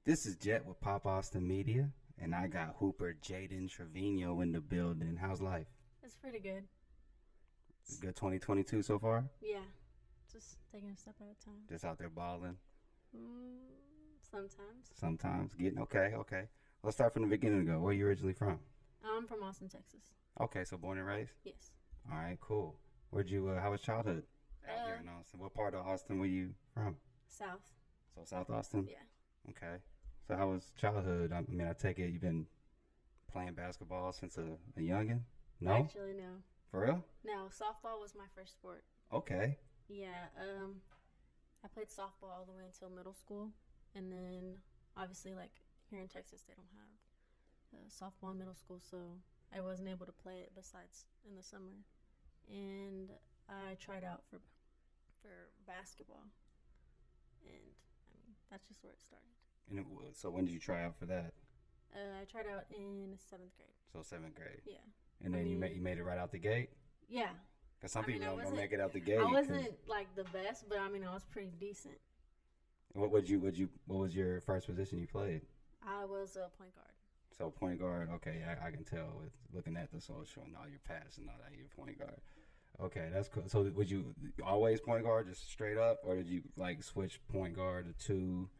This is Jet with Pop Austin Media, and I got Hooper Jaidyn Trevino in the building. How's life? It's pretty good. Good 2022 so far? Yeah, just taking a step at a time. Just out there balling? Sometimes. Sometimes. Getting okay. Let's start from the beginning ago. Where are you originally from? I'm from Austin, Texas. Okay, so born and raised? Yes. All right, cool. How was childhood out here in Austin? What part of Austin were you from? South. So South Austin? Yeah. Okay. So how was childhood? I mean, I take it you've been playing basketball since a youngin'? No? Actually, no. For real? No, softball was my first sport. Okay. Yeah, I played softball all the way until middle school. And then, obviously, like, here in Texas, they don't have softball in middle school, so I wasn't able to play it besides in the summer. And I tried out for basketball. And, I mean, that's just where it started. And so when did you try out for that? I tried out in 7th grade. So 7th grade. Yeah. And then you made it right out the gate? Yeah. Because some people don't make it out the gate. gate. I wasn't like the best, but I mean I was pretty decent. What was your first position you played? I was a point guard. So point guard, okay, I can tell with looking at the social and all your pass and all that, you're point guard. Okay, that's cool. So would you always point guard, just straight up, or did you like switch point guard to two?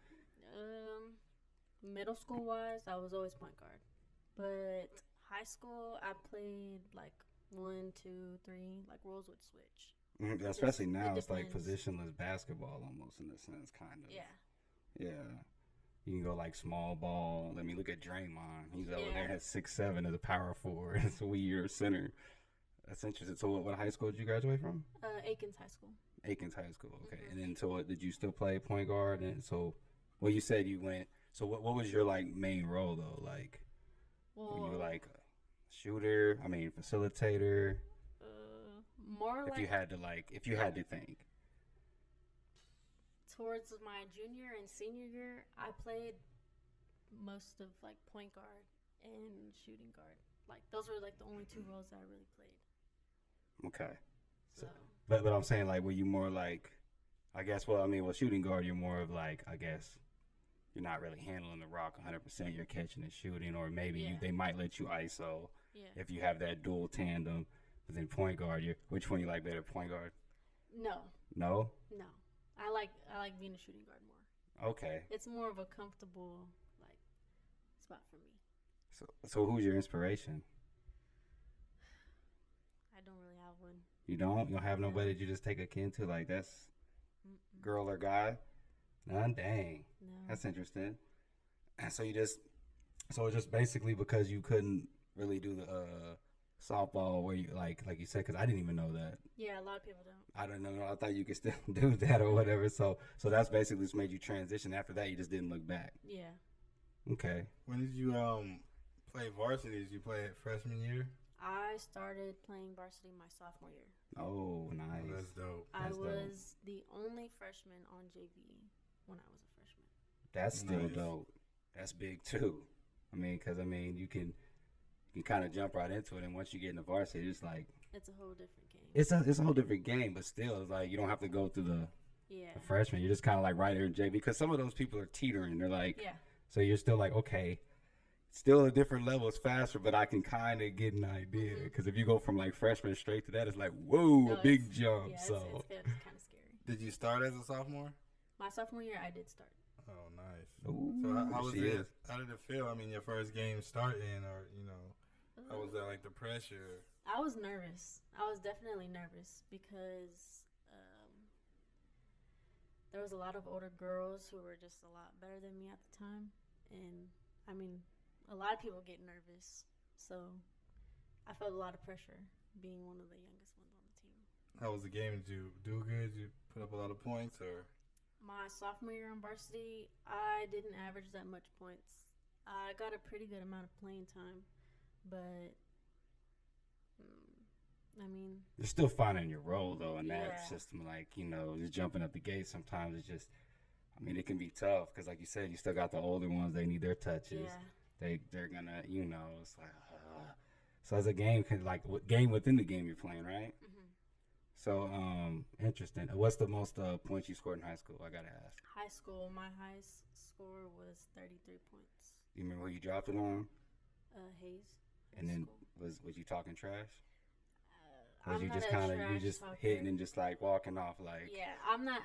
Middle school wise, I was always point guard, but high school I played like 1, 2, 3, like roles would switch. Mm-hmm. Especially now, it's like positionless basketball almost in a sense, kind of. Yeah. Yeah. You can go like small ball. Let me look at Draymond. He's over there at 6'7" as a power forward. So you're a center. That's interesting. So what high school did you graduate from? Aikens High School. Aikens High School. Okay. Mm-hmm. And then so did you still play point guard? And so, well, you said you went. So what was your like main role though? Like, were you like a shooter? I mean, facilitator. More if like if you had to think. Towards my junior and senior year, I played most of like point guard and shooting guard. Like those were like the only two roles that I really played. Okay. So. But I'm saying like, were you more like, I guess? Well, I mean, shooting guard, you're more of like, I guess. You're not really handling the rock 100%. You're catching and shooting, or maybe they might let you ISO if you have that dual tandem. But then point guard, which one you like better, point guard? No. No? No. I like being a shooting guard more. Okay. It's more of a comfortable like spot for me. So who's your inspiration? I don't really have one. You don't? You don't have nobody that you just take a kin to? Like that's girl or guy? None? Dang. No. That's interesting. And so it's just basically because you couldn't really do the softball where you like you said, because I didn't even know that. Yeah, a lot of people don't. I don't know. I thought you could still do that or whatever. So that's basically just made you transition. After that, you just didn't look back. Yeah. Okay. When did you play varsity? Did you play it freshman year? I started playing varsity my sophomore year. Oh, nice. Oh, that's dope. I was the only freshman on JV when I was a freshman. That's still dope. That's big too. I mean, because you can kind of jump right into it, and once you get in the varsity, it's like it's a whole different game. It's a whole different game, but still, it's like you don't have to go through the freshman. You're just kind of like right there in JV, because some of those people are teetering. They're like, so you're still like, okay, still a different level. It's faster, but I can kind of get an idea. Because if you go from like freshman straight to that, it's like a big jump. Yeah, so it's kind of scary. Did you start as a sophomore? My sophomore year, I did start. Oh, nice. Ooh, so how was it? How did it feel? I mean, your first game starting, or how was that, like the pressure? I was nervous. I was definitely nervous because there was a lot of older girls who were just a lot better than me at the time. And, I mean, a lot of people get nervous. So I felt a lot of pressure being one of the youngest ones on the team. How was the game? Did you do good? Did you put up a lot of points? Or my sophomore year on varsity, I didn't average that much points. I got a pretty good amount of playing time. But, I mean, you're still finding your role though in that system. Like, just jumping up the gate. Sometimes it's just, it can be tough because, like you said, you still got the older ones. They need their touches. Yeah. They're gonna, it's like, so as a game, like game within the game you're playing, right? Mm-hmm. So, interesting. What's the most points you scored in high school? I gotta ask. High school, my score was 33 points. You remember who you dropped it on? Hayes. And then was you talking trash? Was you just kind of hitting and just like walking off like? Yeah, I'm not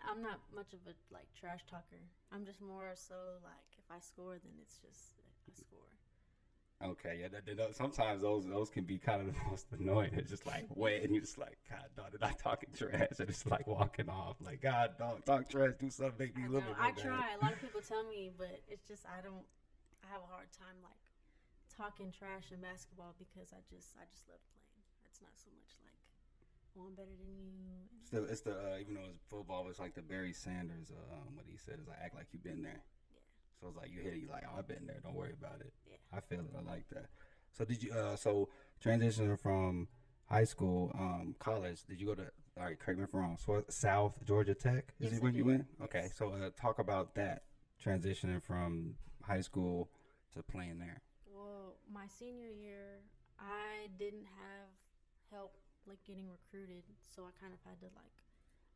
much of a like trash talker. I'm just more so like if I score, then it's just I score. Okay, yeah. Sometimes those can be kind of the most annoying. It's just like wait, and you just like, God, dog, did I talking trash? And it's like walking off. Like, God, dog, talk trash, do something, make me a little bit more I try. A lot of people tell me, but it's just I have a hard time like talking trash in basketball because I just love playing. It's not so much like, oh, I'm better than you. It's the even though it's football, it's like the Barry Sanders. What he said is like act like you've been there. Yeah. So it's like you hit it, you like, oh, I've been there. Don't worry about it. Yeah. I feel it. I like that. So did you? So transitioning from high school, college. Did you go to? All right, correct me if I'm wrong. So South Georgia Tech is it where you went? Okay. So talk about that transitioning from high school to playing there. Well, my senior year, I didn't have help like getting recruited, so I kind of had to like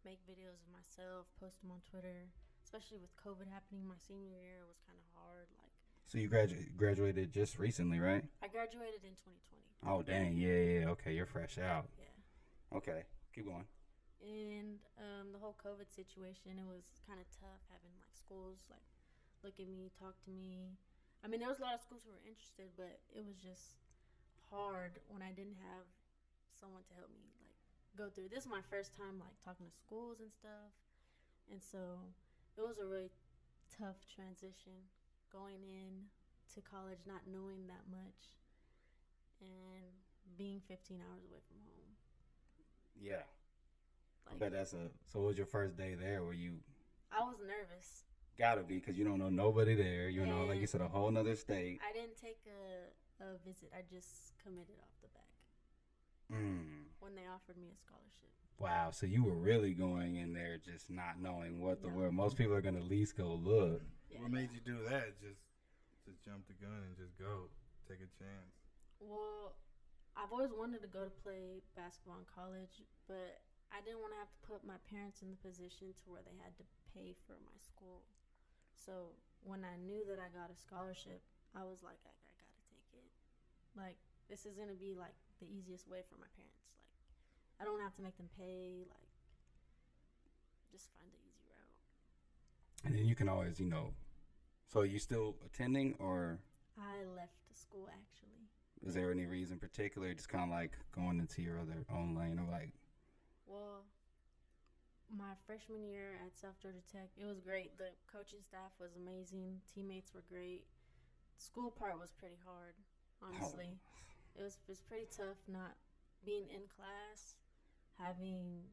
make videos of myself, post them on Twitter. Especially with COVID happening my senior year, it was kind of hard. Like, so you graduated just recently, right? I graduated in 2020. Oh dang, yeah. Okay, you're fresh out. Yeah. Okay, keep going. And the whole COVID situation, it was kind of tough having like schools like look at me, talk to me. I mean, there was a lot of schools who were interested, but it was just hard when I didn't have someone to help me like go through. This is my first time like talking to schools and stuff, and so it was a really tough transition going in to college, not knowing that much, and being 15 hours away from home. Yeah, like, I bet that's a. So, what was your first day there? Were you? I was nervous. Gotta be, because you don't know nobody there. You know, like you said, a whole nother state. I didn't take a visit. I just committed off the back. When they offered me a scholarship. Wow, so you were really going in there just not knowing what the world. Most people are going to at least go look. Yeah. What made you do that? Just jump the gun and just go. Take a chance. Well, I've always wanted to go to play basketball in college, but I didn't want to have to put my parents in the position to where they had to pay for my school. So when I knew that I got a scholarship, I was like, I gotta take it. Like, this is gonna be like the easiest way for my parents. Like, I don't have to make them pay. Like, just find the easy route. And then you can always, So are you still attending, or? I left the school actually. Is there any reason particular? Just kind of like going into your own lane, or like? Well, my freshman year at South Georgia Tech, it was great. The coaching staff was amazing. Teammates were great. The school part was pretty hard, honestly. It was pretty tough not being in class, having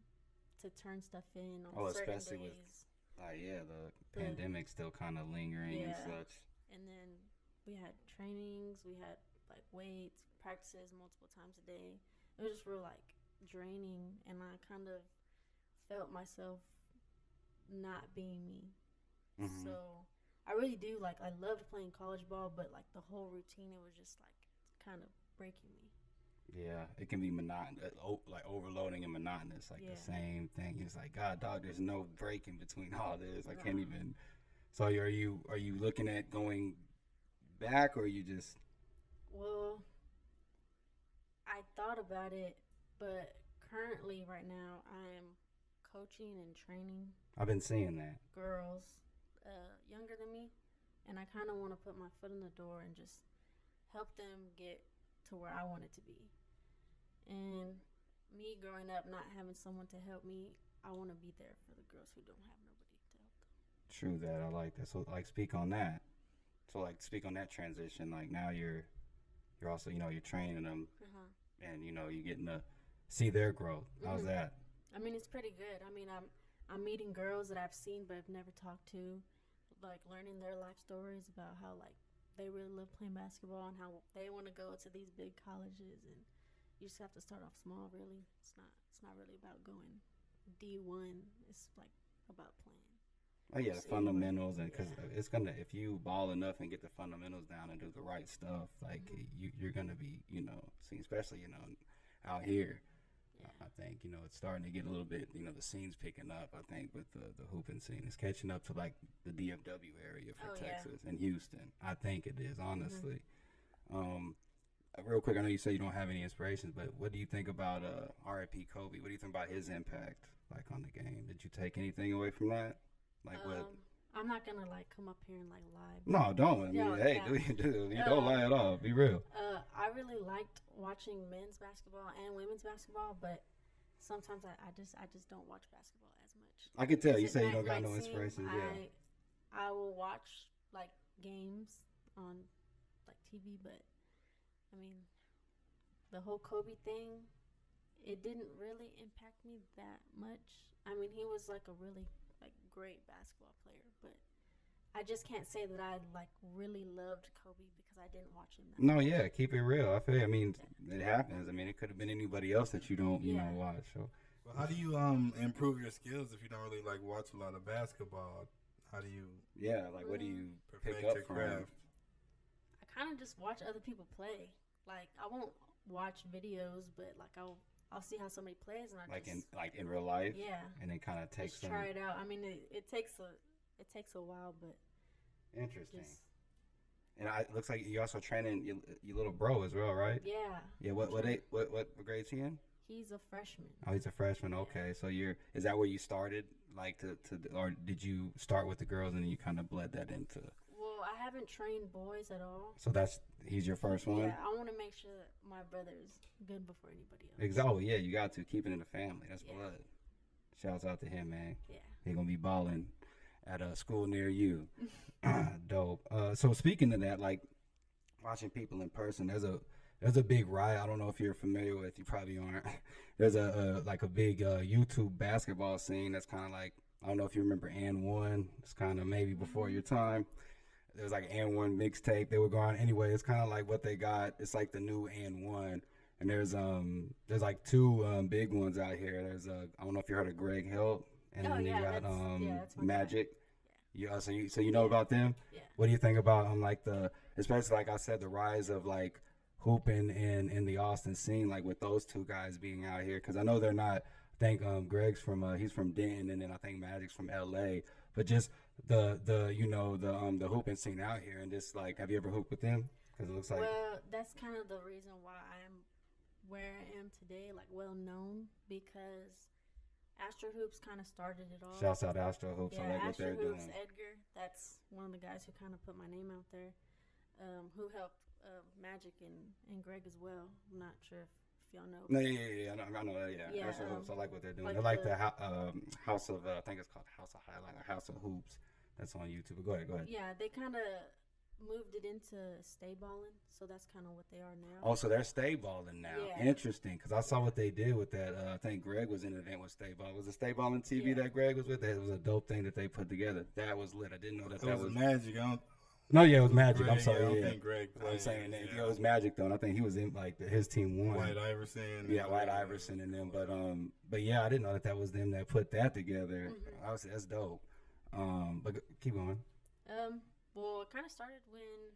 to turn stuff in on certain especially days. With, the pandemic still kind of lingering and such. And then we had trainings, we had like weights, practices multiple times a day. It was just real like draining, and I kind of felt myself not being me. Mm-hmm. So I really do like, I loved playing college ball, but like the whole routine, it was just like kind of breaking me. Yeah, it can be monotonous, like overloading and monotonous, like the same thing. It's like, God, dog, there's no break in between all this. I can't even. So are you looking at going back, or you just? Well, I thought about it, but currently right now I am coaching and training. I've been seeing that. Girls younger than me, and I kind of want to put my foot in the door and just help them get to where I want it to be. And me growing up not having someone to help me, I want to be there for the girls who don't have nobody to help them. True that. I like that. So like speak on that. So like speak on that transition. Like now you're also, you're training them, and you're getting to see their growth. How's that? I mean, it's pretty good. I mean, I'm meeting girls that I've seen but I've never talked to, like learning their life stories about how like they really love playing basketball and how they want to go to these big colleges, and you just have to start off small. Really, it's not really about going D1. It's like about playing. Oh yeah, the fundamentals, and because it's gonna, if you ball enough and get the fundamentals down and do the right stuff, like you're gonna be, seen, especially out here. I think, you know, it's starting to get a little bit, you know, the scene's picking up, I think, with the hooping scene. It's catching up to, like, the DFW area for Texas and Houston. I think it is, honestly. Real quick, I know you say you don't have any inspirations, but what do you think about R.I.P. Kobe? What do you think about his impact, like, on the game? Did you take anything away from that? Like, what? I'm not gonna like come up here and like lie. No, don't. I mean, hey, you don't lie at all. Be real. I really liked watching men's basketball and women's basketball, but sometimes I just don't watch basketball as much. I can tell. You say you don't got no inspiration. I will watch like games on like TV, but I mean, the whole Kobe thing, it didn't really impact me that much. I mean, he was like a really like great basketball player, but I just can't say that I like really loved Kobe because I didn't watch him that much. Yeah, keep it real. I feel. I mean, it happens. I mean, it could have been anybody else that you don't, you know, watch. So, well, how do you improve your skills if you don't really like watch a lot of basketball? How do you? Yeah, like what do you pick up from? I kind of just watch other people play. Like I won't watch videos, but like I'll see how somebody plays, and I in real life. Yeah, and then kind of try it out. I mean, it takes a while, but interesting. And it looks like you also training your little bro as well, right? Yeah. Yeah. What grade is he in? He's a freshman. Oh, he's a freshman. Okay, so is that where you started, like or did you start with the girls and then you kind of bled that into? Well, I haven't trained boys at all. So he's your first one? Yeah, I want to make sure that my brother's good before anybody else. Exactly. Yeah, you got to keep it in the family. That's blood. Shouts out to him, man. Yeah. He's gonna be balling at a school near you. Dope. So speaking of that, like watching people in person, there's a big riot. I don't know if you're familiar with. You probably aren't. There's a big YouTube basketball scene that's kind of like, I don't know if you remember And One. It's kind of maybe before your time. There's like And One mixtape they were going. Anyway, it's kind of like what they got. It's like the new And One. And there's like two big ones out here. There's I don't know if you heard of Greg Hill, and then you got Magic. Yeah. So you know about them. Yeah. What do you think about especially like I said, the rise of like hooping in the Austin scene, like with those two guys being out here? Because I know they're not. I think Greg's he's from Denton, and then I think Magic's from L.A. But just the hooping scene out here, and just like, have you ever hooped with them? Because it looks like. Well, that's kind of the reason why I'm where I am today, like well known, because Astro Hoops kind of started it all. Shouts out Astro Hoops. Yeah, I like what Astro they're Hoops, doing. Edgar, that's one of the guys who kind of put my name out there, who helped Magic and Greg as well. I'm not sure if y'all know. No, yeah. I know that. Yeah. Astro Hoops. I like what they're doing. They're like the House of I think it's called House of Highlight or House of Hoops. That's on YouTube. Go ahead. Yeah, they kind of moved it into stay balling, so that's kind of what they are now. Oh, so they're stay balling now. Yeah. Interesting, because I saw what they did with that. I think Greg was in an event with stay ball. Was it stay balling TV that Greg was with? That was a dope thing that they put together. That was lit. I didn't know that was Magic. No, yeah, it was Magic. Greg, I'm sorry. I don't think Greg played. I'm saying that. Yeah, it was Magic though. And I think he was in like his team won. White Iverson. Yeah, White Iverson and them. But yeah, I didn't know that was them that put that together. Mm-hmm. Obviously, that's dope. But keep going. Well, it kind of started when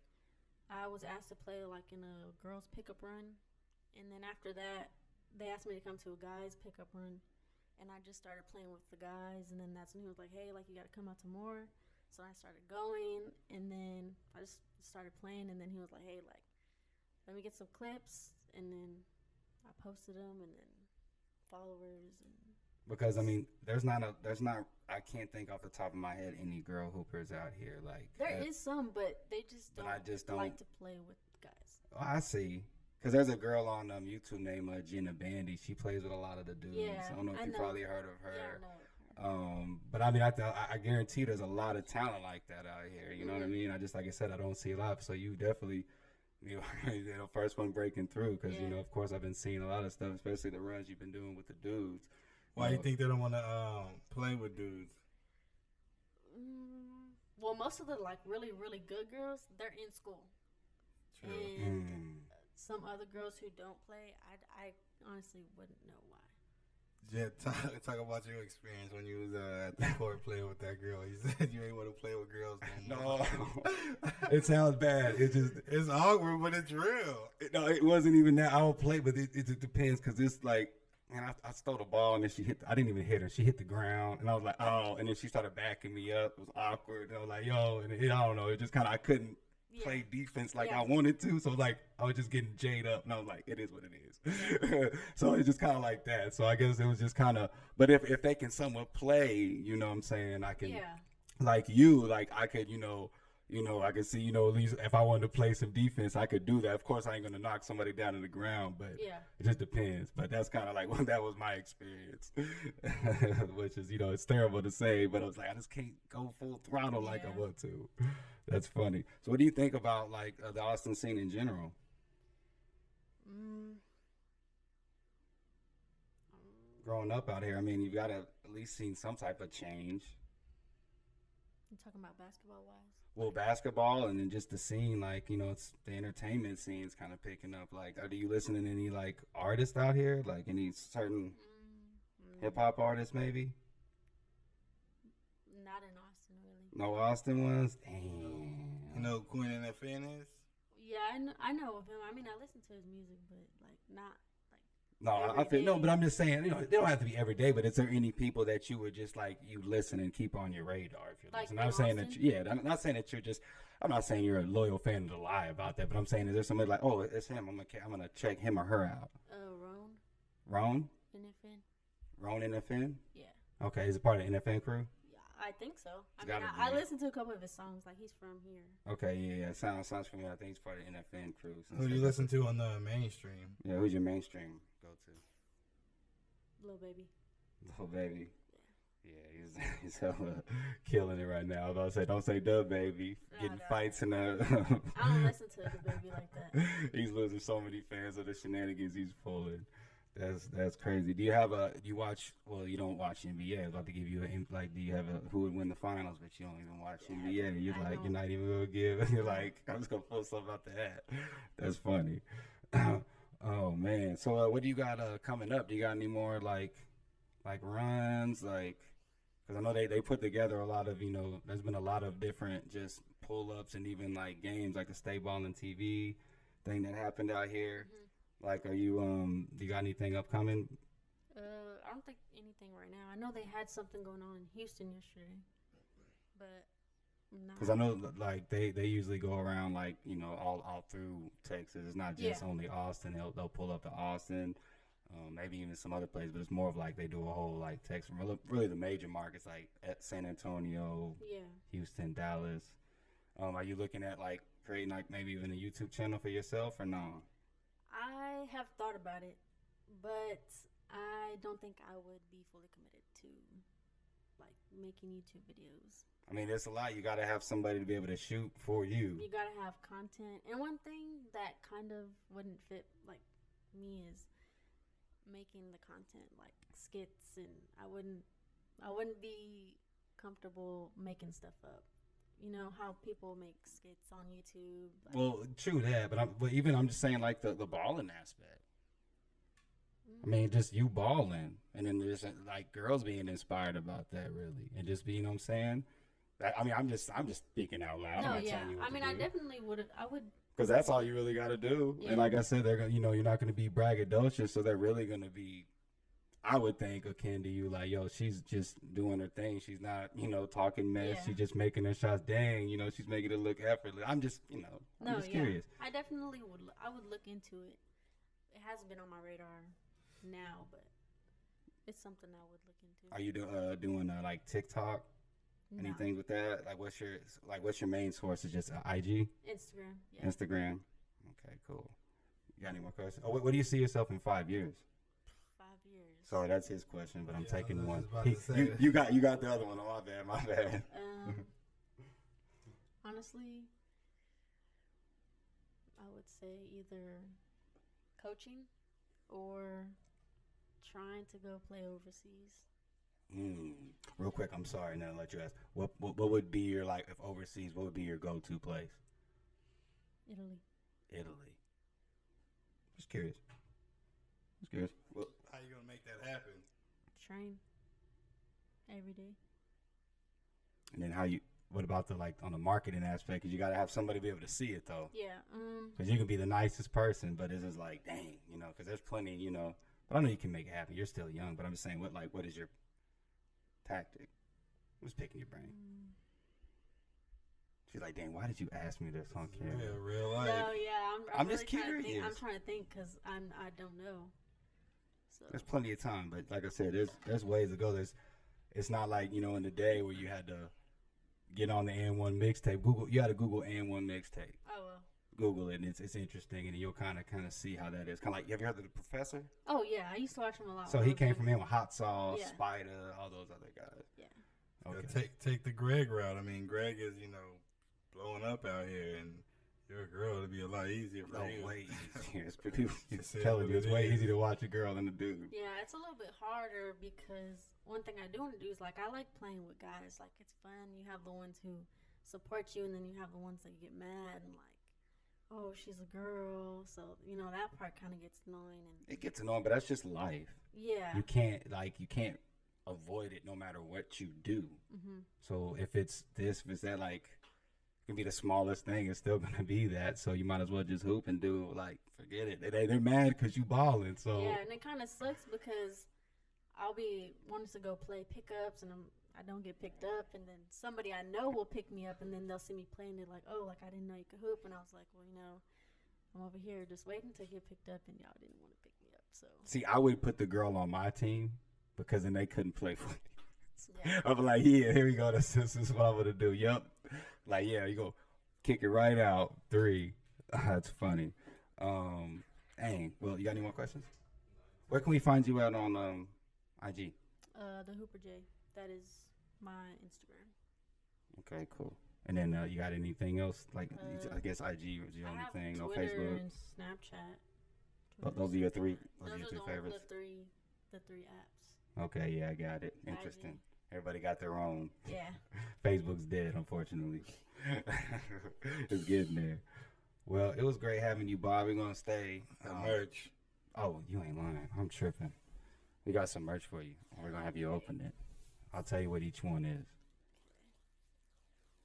I was asked to play like in a girls pickup run, and then after that, they asked me to come to a guys pickup run, and I just started playing with the guys, and then that's when he was like, "Hey, like you got to come out to more." So I started going, and then I just started playing, and then he was like, "Hey, like let me get some clips," and then I posted them, and then followers and. Because I mean, there's not. I can't think off the top of my head any girl hoopers out here like. There is some, but they just don't like to play with guys. Oh, I see. Because there's a girl on YouTube named Jenna Bandy. She plays with a lot of the dudes. Yeah, I don't know if you probably heard of her. Yeah, I know. But I mean, I guarantee there's a lot of talent like that out here. You know what I mean? I just, like I said, I don't see a lot. So you definitely, first one breaking through. Because of course, I've been seeing a lot of stuff, especially the runs you've been doing with the dudes. Why do you think they don't want to play with dudes? Well, most of the like really, really good girls, they're in school. True. And some other girls who don't play, I honestly wouldn't know why. Yeah, talk about your experience when you was at the court playing with that girl. You said you ain't want to play with girls no more. No, it sounds bad. It's awkward, but it's real. No, it wasn't even that. I would play, but it depends because it's like and I stole the ball, and then I didn't even hit her. She hit the ground, and I was like, oh, and then she started backing me up. It was awkward. And I was like, yo, and I don't know. It just kind of, I couldn't play defense like I wanted to. So like, I was just getting jaded up, and I was like, it is what it is. So it's just kind of like that. So I guess it was just kind of, but if they can somewhat play, you know what I'm saying, I can, like you, like I could, I could see, at least if I wanted to play some defense, I could do that. Of course, I ain't going to knock somebody down to the ground, but it just depends. But that's kind of like, well, that was my experience, which is, it's terrible to say, but I was like, I just can't go full throttle like I want to. That's funny. So what do you think about, like, the Austin scene in general? Growing up out here, I mean, you've got to at least seen some type of change. You talking about basketball-wise? Well, basketball and then just the scene, like, it's the entertainment scene's kind of picking up. Like, do you listen to any, like, artists out here? Like, any certain hip-hop artists, maybe? Not in Austin, really. No Austin ones? Damn. You know who Queen NFN is? Yeah, I know of him. I mean, I listen to his music, but, like, not, like, no, I feel no, but I'm just saying, they don't have to be every day. But is there any people that you would just like you listen and keep on your radar if you're like listening? I'm saying that, I'm not saying that you're just. I'm not saying you're a loyal fan to lie about that, but I'm saying is there somebody like, oh, it's him. I'm gonna check him or her out. Ron NFN. Ron NFN. Yeah. Okay, is it part of the NFN crew? Yeah, I think so. I listened to a couple of his songs. Like he's from here. Okay, yeah, sounds familiar. I think he's part of the NFN crew. Who do you listen to on the mainstream? Yeah, who's your mainstream go to? Lil Baby. Lil Baby. Yeah, he's hella killing it right now. I was about to say, don't say Dub Baby. Getting fights in the. I don't listen to the Baby like that. He's losing so many fans of the shenanigans he's pulling. That's crazy. Do you watch? Well, you don't watch NBA. I was about to give you do you have who would win the finals, but you don't even watch NBA. You're you're not even gonna give. You're like, I'm just gonna post something about that. That's funny. Oh man. So what do you got coming up? Do you got any more like runs because I know they put together a lot of there's been a lot of different just pull-ups and even like games like the Stay Ballin' TV thing that happened out here. Mm-hmm. Like, are you do you got anything upcoming? I don't think anything right now. I know they had something going on in Houston yesterday, but because I know like they usually go around like all through Texas. It's not just only Austin. They'll pull up to Austin. Maybe even some other places, but it's more of like they do a whole like Texas, really the major markets like at San Antonio, Houston, Dallas. Are you looking at like creating like maybe even a YouTube channel for yourself or no? I have thought about it, but I don't think I would be fully committed to like making YouTube videos. I mean, there's a lot. You got to have somebody to be able to shoot for you. You got to have content, and one thing that kind of wouldn't fit like me is making the content like skits, and I wouldn't be comfortable making stuff up. You know how people make skits on YouTube. Like, well, true that, but I'm just saying like the balling aspect. Mm-hmm. I mean, just you balling, and then there's like girls being inspired about that, really, and just being, I'm saying. I'm just speaking out loud. No, I'm not telling you what to do. I definitely would. I would. Because that's all you really got to do. Yeah. And like I said, they're gonna, you're not going to be braggadocious, so they're really going to be, I would think, akin to you, like, yo, she's just doing her thing. She's not, talking mess. She's just making her shots. Dang, she's making it look effortless. I'm just, I'm just curious. I definitely would. I would look into it. It hasn't been on my radar now, but it's something I would look into. Are you doing like TikTok? No. Anything with that? What's your main source? Is just IG? Instagram. Yeah. Instagram. Okay, cool. You got any more questions? Oh, what do you see yourself in 5 years? 5 years. Sorry, that's his question, but I'm taking one. You got the other one. Oh, my bad. Honestly, I would say either coaching or trying to go play overseas. Real quick, I'm sorry. Now, let you ask. What would be your if overseas? What would be your go-to place? Italy. Just curious. Well, how you gonna make that happen? Train every day. And then what about the on the marketing aspect? Because you got to have somebody be able to see it though. Yeah. Because you can be the nicest person, but it's just like, dang, because there's plenty, But But I know you can make it happen. You're still young, but I'm just saying, what is your tactic? Who's picking your brain? She's like, dang, why did you ask me this on camera? Yeah, real life. No, yeah, I'm really just curious. I'm trying to think because I don't know. So. There's plenty of time, but like I said, there's ways to go. It's not like, in the day where you had to get on the N1 mixtape. You had to Google N1 mixtape. Oh well. Google it, and it's interesting, and you'll kind of see how that is. Kind of like, have you heard of The Professor? Oh yeah, I used to watch him a lot. So he came from him with Hot Sauce, Spider, all those other guys. Yeah. Okay. Take the Greg route. I mean, Greg is blowing up out here, and you're a girl. It'd be a lot easier for you. Way easier. It's telling you, it's way easier to watch a girl than a dude. Yeah, it's a little bit harder because one thing I do want to do is I like playing with guys. Like it's fun. You have the ones who support you, and then you have the ones that get mad and oh, she's a girl. So that part kind of gets annoying. And it gets annoying, but that's just life. Yeah. You can't avoid it no matter what you do. Mm-hmm. So if it's that, it can be the smallest thing, it's still gonna be that. So you might as well just hoop and do forget it. They're mad because you balling. So yeah, and it kind of sucks because I'll be wanting to go play pickups and I don't get picked up, and then somebody I know will pick me up, and then they'll see me playing it I didn't know you could hoop, and I was like, well, I'm over here just waiting to get picked up, and y'all didn't want to pick me up. So see, I would put the girl on my team because then they couldn't play for me. Yeah. I'm like, yeah, here we go. This is what I'm gonna do. Yep. You go kick it right out. 3. That's funny. Dang. Well, you got any more questions? Where can we find you at on IG? The Hooper J. That is my Instagram. Okay, cool. And then you got anything else? I guess IG was your only thing. No Facebook. And Snapchat. Those are your three. Those are your three favorites. The three apps. Okay, yeah, I got it. Interesting. IG. Everybody got their own. Yeah. Facebook's dead, unfortunately. It's getting there. Well, it was great having you, Bob. We're gonna stay. Merch. Oh, you ain't lying. I'm tripping. We got some merch for you. We're gonna have you open it. I'll tell you what each one is.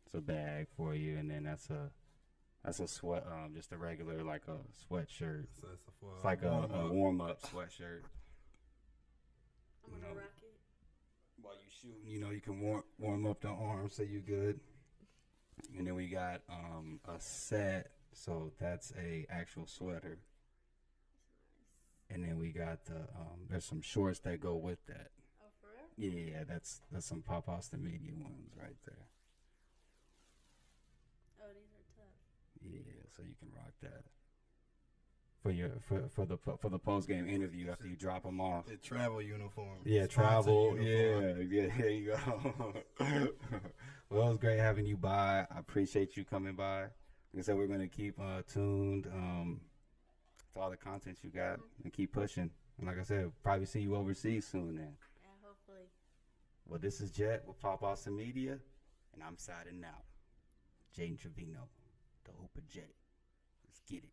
It's a bag for you, and then that's a sweat, just a regular a sweatshirt. It's like a warm up sweatshirt. I'm gonna rock it. While you shooting, you can warm up the arms so you good. And then we got a set, so that's a actual sweater. And then we got there's some shorts that go with that. Oh, for real? Yeah, that's some Pop Austin Media ones right there. Oh, these are tough. Yeah, so you can rock that for the post game interview after you drop them off. The travel uniform. Yeah, travel. Uniform. Yeah. There you go. Well, it was great having you by. I appreciate you coming by. Like I said, we're gonna keep tuned to all the content you got and keep pushing. And like I said, probably see you overseas soon then. Yeah, hopefully. Well, this is Jet with Pop Austin Media, and I'm signing out. Jaidyn Trevino, the Hooper J. Let's get it.